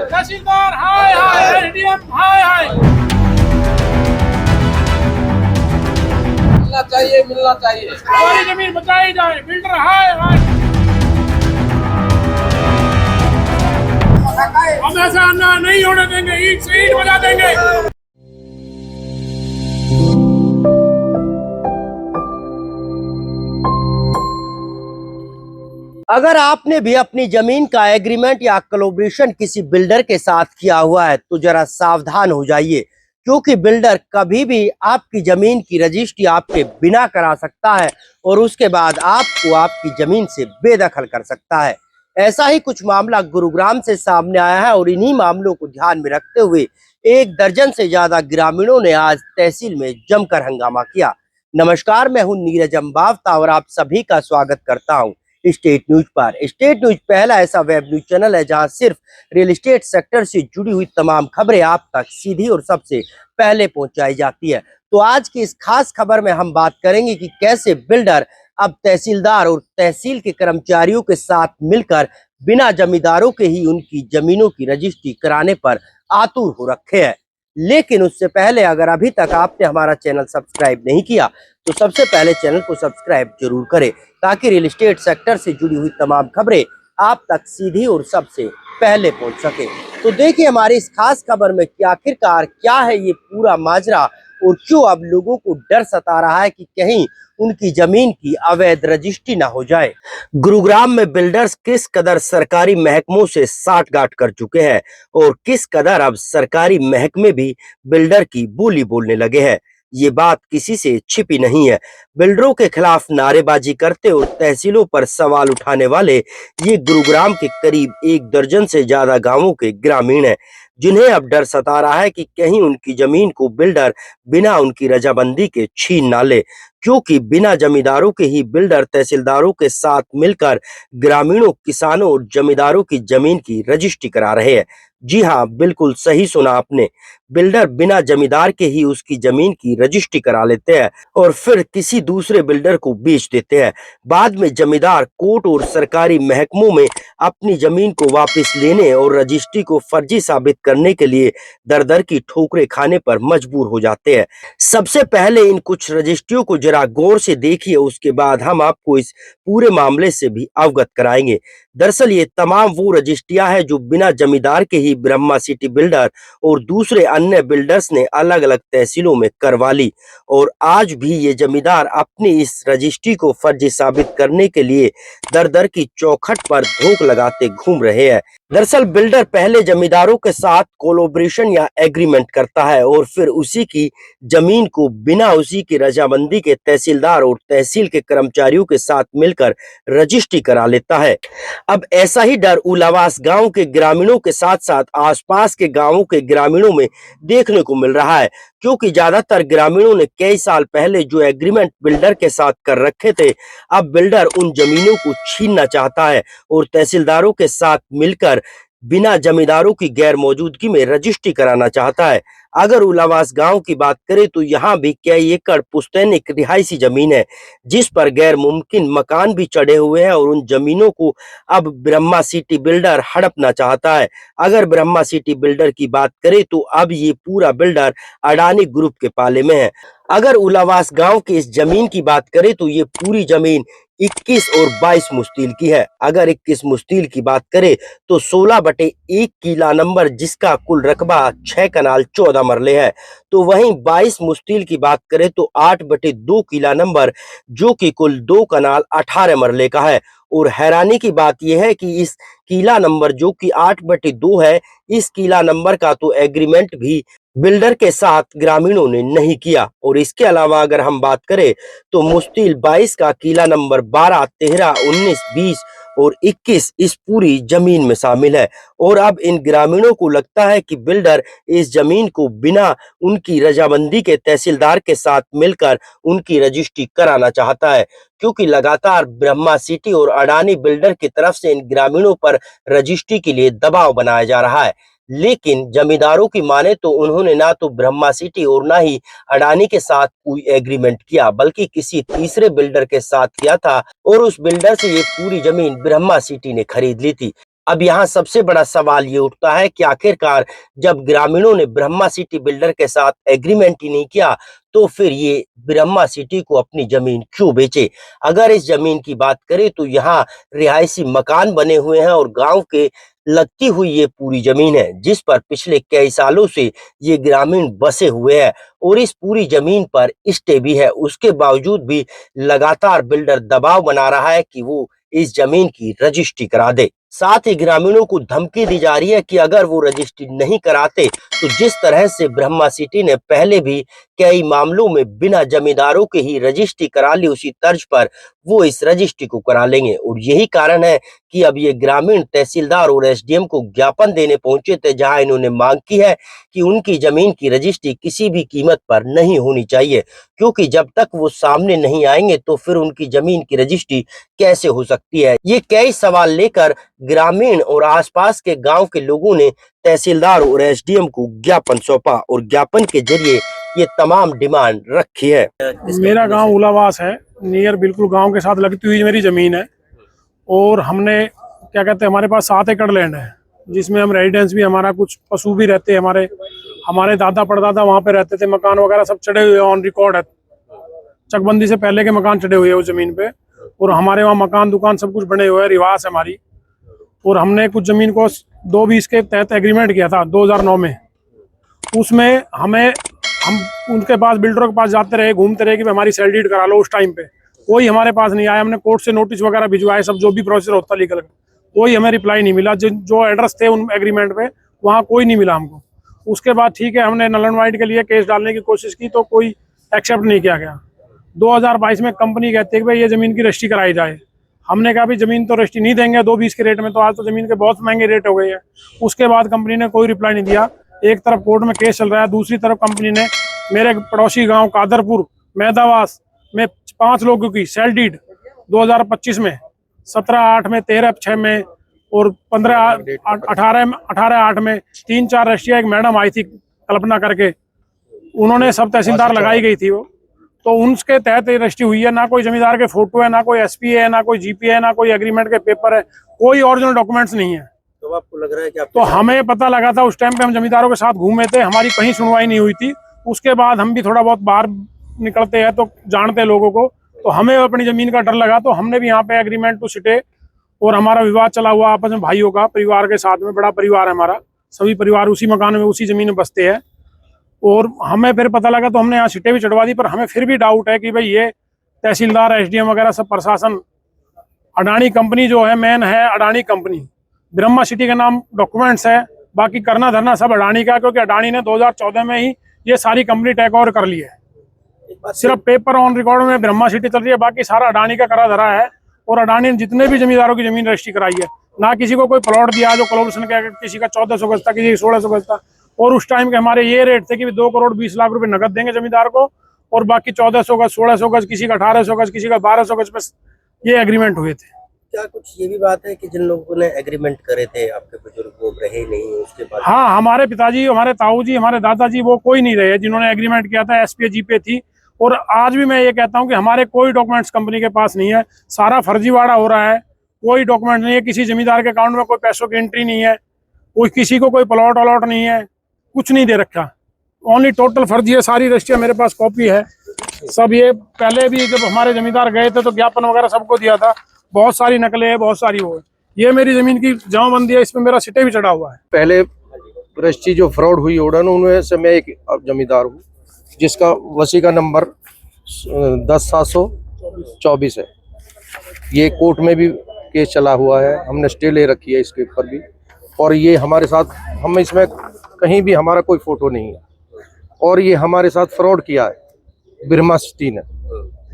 तहसीलदार हाय हाय, SDM हाय हाय। मिलना चाहिए, मिलना चाहिए। हमारी जमीन बचाई जाए, बिल्डर हाय हाय। हम ऐसा अन्याय नहीं होने देंगे, ईंट से ईंट बजा देंगे। अगर आपने भी अपनी जमीन का एग्रीमेंट या कोलैबोरेशन किसी बिल्डर के साथ किया हुआ है तो जरा सावधान हो जाइए, क्योंकि बिल्डर कभी भी आपकी जमीन की रजिस्ट्री आपके बिना करा सकता है और उसके बाद आपको आपकी जमीन से बेदखल कर सकता है। ऐसा ही कुछ मामला गुरुग्राम से सामने आया है और इन्हीं मामलों को ध्यान में रखते हुए 1 दर्जन से ज्यादा ग्रामीणों ने आज तहसील में जमकर हंगामा किया। नमस्कार, मैं हूं नीरज अम्बावता और आप सभी का स्वागत करता हूं स्टेट न्यूज पर। स्टेट न्यूज पहला ऐसा वेब न्यूज चैनल है जहां सिर्फ रियल एस्टेट सेक्टर से जुड़ी हुई तमाम खबरें आप तक सीधी और सबसे पहले पहुंचाई जाती है। तो आज की इस खास खबर में हम बात करेंगे कि कैसे बिल्डर अब तहसीलदार और तहसील के कर्मचारियों के साथ मिलकर बिना जमींदारों के ही उनकी जमीनों की रजिस्ट्री कराने पर आतुर हो रखे हैं। लेकिन उससे पहले अगर अभी तक आपने हमारा चैनल सब्सक्राइब नहीं किया तो सबसे पहले चैनल को सब्सक्राइब जरूर करें, ताकि रियल एस्टेट सेक्टर से जुड़ी हुई तमाम खबरें आप तक सीधी और सबसे पहले पहुंच सके। तो देखिए हमारी इस खास खबर में कि आखिरकार क्या है ये पूरा माजरा और क्यों अब लोगों को डर सता रहा है कि कहीं उनकी जमीन की अवैध रजिस्ट्री ना हो जाए। गुरुग्राम में बिल्डर्स किस कदर सरकारी महकमों से साठगांठ कर चुके हैं और किस कदर अब सरकारी महकमे भी बिल्डर की बोली बोलने लगे हैं, ये बात किसी से छिपी नहीं है। बिल्डरों के खिलाफ नारेबाजी करते और तहसीलों पर सवाल उठाने वाले ये गुरुग्राम के करीब 1 दर्जन से ज्यादा गांवों के ग्रामीण हैं, जिन्हें अब डर सता रहा है कि कहीं उनकी जमीन को बिल्डर बिना उनकी रजामंदी के छीन ना ले, क्योंकि बिना जमींदारों के ही बिल्डर तहसीलदारों के साथ मिलकर ग्रामीणों, किसानों और जमींदारों की जमीन की रजिस्ट्री करा रहे हैं। जी हाँ, बिल्कुल सही सुना आपने। बिल्डर बिना जमींदार के ही उसकी जमीन की रजिस्ट्री करा लेते हैं और फिर किसी दूसरे बिल्डर को बेच देते हैं। बाद में जमींदार कोर्ट और सरकारी महकमों में अपनी जमीन को वापस लेने और रजिस्ट्री को फर्जी साबित करने के लिए दर-दर की ठोकरें खाने पर मजबूर हो जाते हैं। सबसे पहले इन कुछ रजिस्ट्रियों को जरा गौर से देखिए, उसके बाद हम आपको इस पूरे मामले से भी अवगत कराएंगे। दरअसल ये तमाम वो रजिस्ट्रियां हैं जो बिना जमींदार के ही ब्रह्मा सिटी बिल्डर और दूसरे अन्य बिल्डर्स ने अलग-अलग तहसीलों में करवा ली और आज भी ये जमींदार अपनी इस रजिस्ट्री को फर्जी साबित करने के लिए दर-दर की चौखट पर धोख लगाते घूम रहे हैं। दरअसल बिल्डर पहले जमींदारों के साथ कोलैबोरेशन या एग्रीमेंट करता है और फिर उसी की जमीन को बिना उसी की रजामंदी के तहसीलदार और तहसील के कर्मचारियों के साथ मिलकर रजिस्ट्री करा लेता है। अब ऐसा ही डर उलावास गांव के ग्रामीणों के साथ साथ आसपास के गांवों के ग्रामीणों में देखने को मिल रहा है, क्योंकि ज्यादातर ग्रामीणों ने कई साल पहले जो एग्रीमेंट बिल्डर के साथ कर रखे थे, अब बिल्डर उन जमीनों को छीनना चाहता है और तहसीलदारों के साथ मिलकर बिना जमींदारों की गैर मौजूदगी में रजिस्ट्री कराना चाहता है। अगर उलावास गांव की बात करें तो यहाँ भी कई एकड़ पुश्तैनिक रिहायशी जमीन है, जिस पर गैर मुमकिन मकान भी चढ़े हुए हैं और उन जमीनों को अब ब्रह्मा सिटी बिल्डर हड़पना चाहता है। अगर ब्रह्मा सिटी बिल्डर की बात करें तो अब ये पूरा बिल्डर अडानी ग्रुप के पाले में है। अगर उलावास गांव की इस जमीन की बात करें तो ये पूरी जमीन 21 और 22 मुस्तिल की है। अगर 21 मुस्तिल की बात करें तो 16/1 किला नंबर, जिसका कुल रकबा 6 कनाल 14 मरले है, तो वहीं 22 मुस्तिल की बात करें तो 8/2 किला नंबर, जो कि कुल 2 कनाल 18 मरले का है। और हैरानी की बात यह है कि इस किला नंबर जो कि 8/2 है, इस किला नंबर का तो एग्रीमेंट भी बिल्डर के साथ ग्रामीणों ने नहीं किया। और इसके अलावा अगर हम बात करें तो मुस्तिल 22 का किला नंबर 12, 13, 19, 20 और 21 इस पूरी जमीन में शामिल है। और अब इन ग्रामीणों को लगता है कि बिल्डर इस जमीन को बिना उनकी रजामंदी के तहसीलदार के साथ मिलकर उनकी रजिस्ट्री कराना चाहता है, क्योंकि लगातार ब्रह्मा सिटी और अडानी बिल्डर की तरफ से इन ग्रामीणों पर रजिस्ट्री के लिए दबाव बनाया जा रहा है। लेकिन जमींदारों की माने तो उन्होंने ना तो ब्रह्मा सिटी और ना ही अडानी के साथ कोई एग्रीमेंट किया, बल्कि किसी तीसरे बिल्डर के साथ किया था और उस बिल्डर से ये पूरी जमीन ब्रह्मा सिटी ने खरीद ली थी। अब यहाँ सबसे बड़ा सवाल ये उठता है कि आखिरकार जब ग्रामीणों ने ब्रह्मा सिटी बिल्डर के साथ एग्रीमेंट ही नहीं किया, तो फिर ये ब्रह्मा सिटी को अपनी जमीन क्यों बेचे? अगर इस जमीन की बात करें तो यहाँ रिहायशी मकान बने हुए हैं और गांव के लगती हुई ये पूरी जमीन है, जिस पर पिछले कई सालों से ये ग्रामीण बसे हुए हैं और इस पूरी जमीन पर स्टे भी है। उसके बावजूद भी लगातार बिल्डर दबाव बना रहा है कि वो इस जमीन की रजिस्ट्री करा दे। साथ ही ग्रामीणों को धमकी दी जा रही है कि अगर वो रजिस्ट्री नहीं कराते तो जिस तरह से ब्रह्मा सिटी ने पहले भी कई मामलों में बिना जमींदारों के ही रजिस्ट्री करा ली, उसी तर्ज पर वो इस रजिस्ट्री को करा लेंगे। और यही कारण है कि अब ये ग्रामीण तहसीलदार और एसडीएम को ज्ञापन देने पहुंचे थे, जहां इन्होंने मांग की है कि उनकी जमीन की रजिस्ट्री किसी भी कीमत पर नहीं होनी चाहिए, क्योंकि जब तक वो सामने नहीं आएंगे तो फिर उनकी जमीन की रजिस्ट्री कैसे हो सकती है। ये कई सवाल लेकर ग्रामीण और आसपास के गांव के लोगों ने तहसीलदार और एसडीएम को ज्ञापन सौंपा और ज्ञापन के जरिए ये तमाम डिमांड रखी है। मेरा गांव उलावास है, नियर बिल्कुल गांव के साथ लगती हुई मेरी ज़मीन है और हमने क्या कहते हैं, हमारे पास 7 एकड़ लैंड है जिसमें हम रेजिडेंस भी, हमारा कुछ पशु भी रहते हैं, हमारे दादा परदादा वहाँ पे रहते थे, मकान वगैरह सब चढ़े हुए ऑन रिकॉर्ड है, चकबंदी से पहले के मकान चढ़े हुए हैं उस ज़मीन पे और हमारे वहाँ मकान दुकान सब कुछ बने हुए हैं, रिवास है हमारी। और हमने कुछ ज़मीन को 220 के तहत एग्रीमेंट किया था 2009 में। उसमें हम उनके पास, बिल्डरों के पास जाते रहे, घूमते रहे कि हमारी सेल डीड करा लो। उस टाइम पे कोई हमारे पास नहीं आया। हमने कोर्ट से नोटिस वगैरह भिजवाए, सब जो भी प्रोसीजर होता लीगल, कोई हमें रिप्लाई नहीं मिला। जो एड्रेस थे उन एग्रीमेंट पे वहाँ कोई नहीं मिला हमको। उसके बाद ठीक है, हमने नल एंड वाइड के लिए केस डालने की कोशिश की तो कोई एक्सेप्ट नहीं किया गया। 2022 में कंपनी कहती है कि भाई ये ज़मीन की रजिस्ट्री कराई जाए। हमने कहा भाई ज़मीन तो रजिस्ट्री नहीं देंगे 220 के रेट में, तो आज तो ज़मीन के बहुत महंगे रेट हो गए हैं। उसके बाद कंपनी ने कोई रिप्लाई नहीं दिया। एक तरफ कोर्ट में केस चल रहा है, दूसरी तरफ कंपनी ने मेरे पड़ोसी गांव कादरपुर मैदावास में 5 लोगों की सेल डीड 2025 में, 17/8 में, 13/6 में और 18/8 में 3-4 रजिस्ट्रियाँ। एक मैडम आई थी कल्पना करके, उन्होंने सब तहसीलदार लगाई गई थी वो, तो उनके तहत रजिस्ट्री हुई है। ना कोई जमींदार के फोटो है, ना कोई एसपी है, ना कोई जीपी है, ना कोई एग्रीमेंट के पेपर है, कोई ओरिजिनल डॉक्यूमेंट्स नहीं है। तो आपको लग रहा है कि तो हमें पता लगा था उस टाइम पे, हम जमींदारों के साथ घूमे थे, हमारी कहीं सुनवाई नहीं हुई थी। उसके बाद हम भी थोड़ा बहुत बाहर निकलते हैं तो जानते हैं लोगों को, तो हमें अपनी जमीन का डर लगा, तो हमने भी यहाँ पे एग्रीमेंट टू सिटे, और हमारा विवाद चला हुआ आपस में भाइयों का, परिवार के साथ में, बड़ा परिवार है हमारा, सभी परिवार उसी मकान में उसी जमीन में बसते हैं। और हमें फिर पता लगा तो हमने यहाँ सिटे भी चढ़वा दी, पर हमें फिर भी डाउट है कि भाई ये तहसीलदार, एसडीएम वगैरह सब प्रशासन, अडानी कंपनी जो है मेन है, अडानी कंपनी, ब्रह्मा सिटी के नाम डॉक्यूमेंट्स है, बाकी करना धरना सब अडानी का, क्योंकि अडानी ने 2014 में ही ये सारी कंपनी टेक ओवर कर ली है। सिर्फ पेपर ऑन रिकॉर्ड में ब्रह्मा सिटी चल रही है, बाकी सारा अडानी का करा धरा है। और अडानी ने जितने भी जमींदारों की जमीन रजिस्ट्री कराई है, ना किसी को कोई प्लॉट दिया जो कोलोब्रेशन का, किसी का 1400 गज था, किसी का 1600 गज था। और उस टाइम के हमारे ये रेट थे कि 2 करोड़ 20 लाख रुपए नगद देंगे जमींदार को, और बाकी 1400 गज, 1600 गज, किसी का 1800 गज, किसी का 1200 गज पे ये एग्रीमेंट हुए थे। क्या कुछ ये भी बात है कि जिन लोगों ने एग्रीमेंट करे थे, आपके बुजुर्ग वो रहे नहीं उसके बाद? हाँ, हमारे पिताजी, हमारे ताऊ जी, हमारे दादाजी, वो कोई नहीं रहे जिन्होंने एग्रीमेंट किया था। एसपी जीपे थी। और आज भी मैं ये कहता हूँ कि हमारे कोई डॉक्यूमेंट्स कंपनी के पास नहीं है, सारा फर्जीवाड़ा हो रहा है, कोई डॉक्यूमेंट नहीं है, किसी जमींदार के अकाउंट में कोई पैसों की एंट्री नहीं है, कोई किसी को कोई प्लॉट अलॉट नहीं है, कुछ नहीं दे रखा, ओनली टोटल फर्जी है। सारी रजिस्ट्रियाँ मेरे पास कॉपी है सब। ये पहले भी जब हमारे जमींदार गए थे तो ज्ञापन वगैरह सबको दिया था, बहुत सारी नकलें हैं, बहुत सारी वो है। ये मेरी जमीन की जमाबंदी है, इसमें मेरा सिटे भी चढ़ा हुआ है। पहले रजिस्ट्री जो फ्रॉड हुई ओडन, उनमें से मैं एक जमींदार हूँ जिसका वसी का नंबर 10/724 है। ये कोर्ट में भी केस चला हुआ है, हमने स्टे ले रखी है इसके ऊपर भी। और ये हमारे साथ, हम इसमें कहीं भी हमारा कोई फोटो नहीं है, और ये हमारे साथ फ्रॉड किया है ब्रह्मा सिटी ने,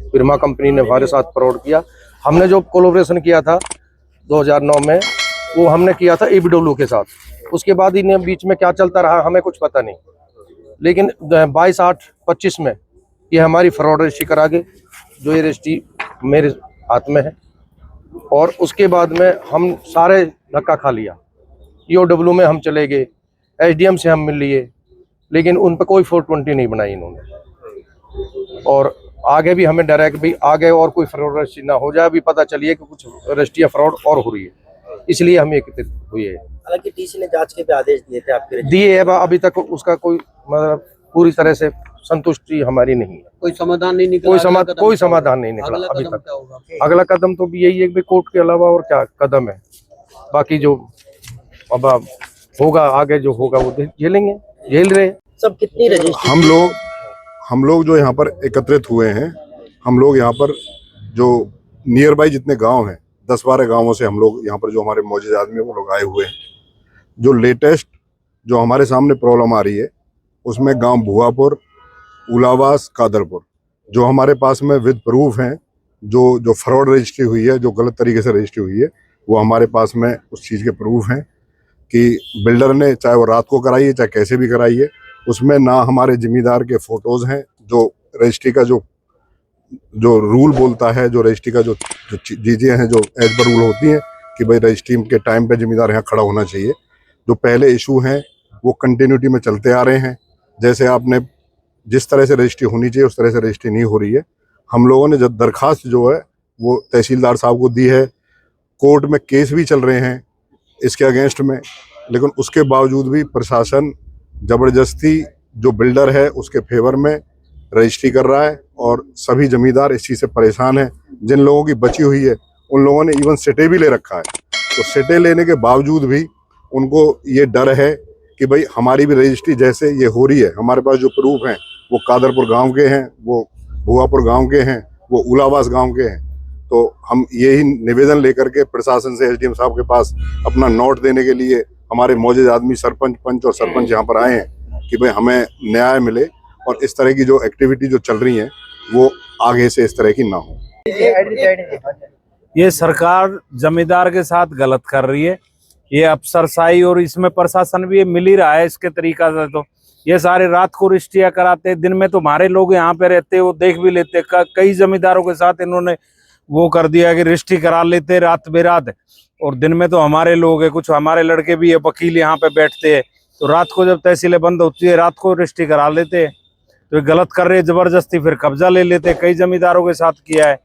ब्रह्मा कंपनी ने हमारे साथ फ्रॉड किया। हमने जो कोलैबोरेशन किया था 2009 में, वो हमने किया था ईबीडब्ल्यू के साथ। उसके बाद इन्हें बीच में क्या चलता रहा हमें कुछ पता नहीं, लेकिन 22/8/25 में ये हमारी फ्रॉड रजिस्ट्री करा के, जो ये रजिस्ट्री मेरे हाथ में है। और उसके बाद में हम सारे धक्का खा लिया, ईओडब्ल्यू में हम चले गए, एसडीएम से हम मिल लिए, लेकिन उन पर कोई 420 नहीं बनाई इन्होंने। और आगे भी हमें डर है कि भाई आगे और कोई फ्रॉड रजिस्ट्री ना हो जाए। अभी पता चलिए कि कुछ रजिस्ट्रियाँ फ्रॉड और हो रही है। इसलिए हम एकत्रित हुए हैं। हालांकि डीसी ने जांच के भी आदेश दिए थे आपके रजिस्ट्री। दिए है, अभी तक उसका कोई मतलब पूरी तरह से संतुष्टि हमारी नहीं है। कोई समाधान नहीं निकला, कोई समाधान नहीं निकला अभी कदम तक। क्या होगा? अगला कदम तो यही है कि कोर्ट के अलावा और क्या कदम है, बाकी जो अब होगा आगे जो होगा वो झेलेंगे, झेल रहे हैं। सब कितनी रजिस्ट्री? हम लोग जो यहाँ पर एकत्रित हुए हैं, हम लोग यहाँ पर जो नियर बाई जितने गांव हैं 10-12 गांवों से हम लोग यहाँ पर जो हमारे मौजूद आदमी वो लोग आए हुए हैं। जो लेटेस्ट जो हमारे सामने प्रॉब्लम आ रही है उसमें गांव भुआपुर, उलावास, कादरपुर जो हमारे पास में विद प्रूफ हैं, जो फ्रॉड रजिस्ट्री हुई है, जो गलत तरीके से रजिस्ट्री हुई है, वो हमारे पास में उस चीज़ के प्रूफ हैं कि बिल्डर ने चाहे वो रात को कराई है चाहे कैसे भी कराई है, उसमें ना हमारे जिम्मेदार के फोटोज हैं, जो रजिस्ट्री का जो रूल बोलता है, जो रजिस्ट्री का जो चीज़ें हैं जो एज पर रूल होती हैं कि भाई रजिस्ट्री के टाइम पे जिम्मेदार यहाँ खड़ा होना चाहिए। जो पहले इशू हैं वो कंटिन्यूटी में चलते आ रहे हैं। जैसे आपने जिस तरह से रजिस्ट्री होनी चाहिए उस तरह से रजिस्ट्री नहीं हो रही है। हम लोगों ने जब दरखास्त जो है वो तहसीलदार साहब को दी है, कोर्ट में केस भी चल रहे हैं इसके अगेंस्ट में, लेकिन उसके बावजूद भी प्रशासन ज़बरदस्ती जो बिल्डर है उसके फेवर में रजिस्ट्री कर रहा है और सभी जमींदार इस चीज़ से परेशान हैं। जिन लोगों की बची हुई है उन लोगों ने इवन सिटे भी ले रखा है, तो सिटे लेने के बावजूद भी उनको ये डर है कि भाई हमारी भी रजिस्ट्री जैसे ये हो रही है, हमारे पास जो प्रूफ हैं वो कादरपुर गांव के हैं, वो भुआपुर गांव के हैं, वो उलावास गांव के हैं। तो हम यही निवेदन लेकर के प्रशासन से एसडीएम साहब के पास अपना नोट देने के लिए हमारे मौजूद आदमी सरपंच, पंच और सरपंच यहाँ पर आए हैं कि भाई हमें न्याय मिले और इस तरह की जो एक्टिविटी जो चल रही है वो आगे से इस तरह की ना हो। ये सरकार जमींदार के साथ गलत कर रही है, ये अफसरशाही, और इसमें प्रशासन भी ये मिल ही रहा है इसके तरीका से। तो ये सारे रात को रजिस्ट्रियां कराते, दिन में तो हमारे लोग यहाँ पे रहते वो देख भी लेते। कई जमींदारों के साथ इन्होंने वो कर दिया कि रजिस्ट्री करा लेते रात बेरात, और दिन में तो हमारे लोग है, कुछ हमारे लड़के भी है वकील यहाँ पे बैठते हैं, तो रात को जब तहसीलें बंद होती है रात को रजिस्ट्री करा लेते हैं। तो ये गलत कर रहे हैं, जबरदस्ती फिर कब्जा ले लेते। कई जमींदारों के साथ किया है।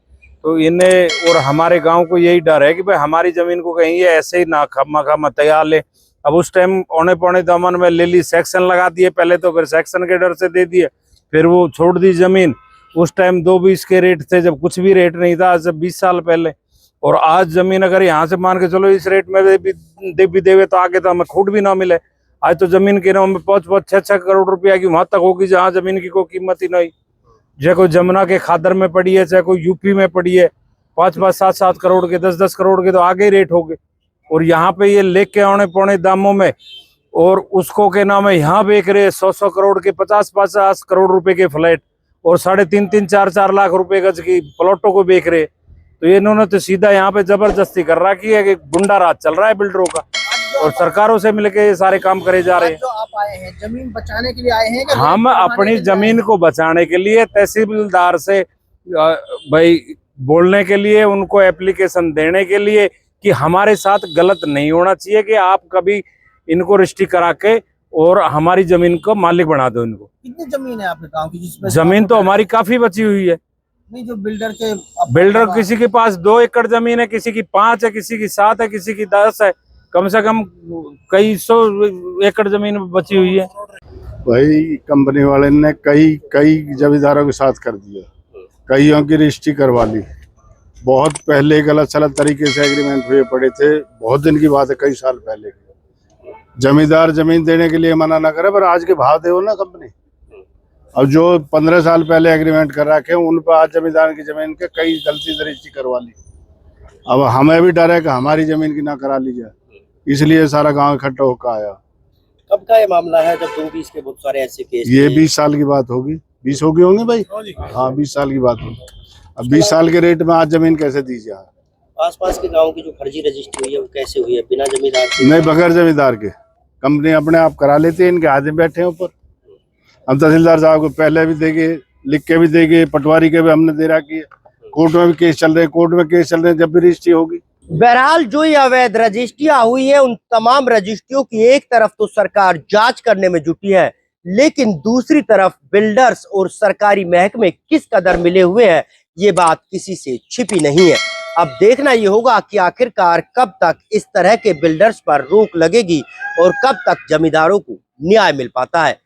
तो इन्हें और हमारे गांव को यही डर है कि भाई हमारी जमीन को कहीं ये ऐसे ही ना खामा तैयार ले। अब उस टाइम औने पौने दामन में ले ली, सेक्शन लगा दिए पहले, तो फिर सेक्शन के डर से दे दिए, फिर वो छोड़ दी जमीन। उस टाइम 2.20 के रेट थे जब कुछ भी रेट नहीं था, आज से 20 साल पहले। और आज जमीन अगर यहाँ से मान के चलो इस रेट में भी देवे तो आगे तो हमें खूट भी ना मिले। आज तो जमीन के नाम में 5-6 करोड़ रुपया की वहां तक होगी जहाँ जमीन की कोई कीमत ही नहीं। चाहे कोई जमुना के खादर में पड़ी है, चाहे कोई यूपी में पड़ी है, 5-5, 7-7 करोड़ के, 10-10 करोड़ के तो आगे ही रेट हो गए। और यहाँ पे ये लेके औने पौने दामों में, और उसको के नाम है यहाँ बेच रहे 100-100 करोड़ के, 50-50 करोड़ रुपए के फ्लैट, और 3.5-3, 4-4 लाख रुपए गज की प्लॉटों को बेच रहे। तो ये इन्होंने तो सीधा यहाँ पे जबरदस्ती कर रहा कि गुंडा राज चल रहा है बिल्डरों का, और सरकारों से मिलके ये सारे काम करे जा रहे हैं। जो आप आए हैं जमीन बचाने के लिए आए हैं कि हम अपनी जमीन को बचाने के लिए तहसीलदार से भाई बोलने के लिए, उनको एप्लीकेशन देने के लिए कि हमारे साथ गलत नहीं होना चाहिए, कि आप कभी इनको रजिस्ट्री करा के और हमारी जमीन को मालिक बना दो इनको। कितनी जमीन है आपके गांव की जिसमें जमीन तो हमारी काफी बची हुई है। नहीं, जो बिल्डर किसी के पास 2 एकड़ जमीन है, किसी की 5 है, किसी की 7 है, किसी की 10 है, कम से कम कई 100 एकड़ जमीन बची हुई है। भाई कंपनी वाले ने कई जमींदारों के साथ कर दिया, कईयों की रजिस्ट्री करवा ली। बहुत पहले गलत तरीके से एग्रीमेंट हुए पड़े थे, बहुत दिन की बात है, कई साल पहले। जमींदार जमीन देने के लिए मना ना करे, पर आज के भाव दे ना कंपनी। अब जो 15 साल पहले एग्रीमेंट कर रखे उन पर आज जमींदार की जमीन के कई गलती से रजिस्ट्री करवा ली। अब हमें भी डर है कि हमारी जमीन की ना करा ली जाए, इसलिए सारा गांव इकट्ठा होकर आया। कब का ये मामला है जब 2-20 के बहुत सारे ऐसे केस? ये 20 साल की बात होगी, 20 हो गई होंगी भाई। हाँ, 20 साल की बात होगी। अब 20 साल के रेट में आज जमीन कैसे दी जाए? आसपास के गांव की जो फर्जी रजिस्ट्री हुई है वो कैसे हुई है? बिना जमींदार के? नहीं, बगैर जमींदार के कंपनी अपने आप करा लेते हैं, इनके आदमी बैठे हैं ऊपर। हम तहसीलदार साहब को पहले भी देंगे, लिख के भी देंगे, पटवारी के भी हमने दे रखी है, कोर्ट में भी केस चल रहे हैं, जब भी रजिस्ट्री होगी। बहरहाल जो ये अवैध रजिस्ट्रियां हुई है उन तमाम रजिस्ट्रियों की एक तरफ तो सरकार जांच करने में जुटी है, लेकिन दूसरी तरफ बिल्डर्स और सरकारी महकमे किस कदर मिले हुए हैं ये बात किसी से छिपी नहीं है। अब देखना ये होगा कि आखिरकार कब तक इस तरह के बिल्डर्स पर रोक लगेगी और कब तक जमींदारों को न्याय मिल पाता है।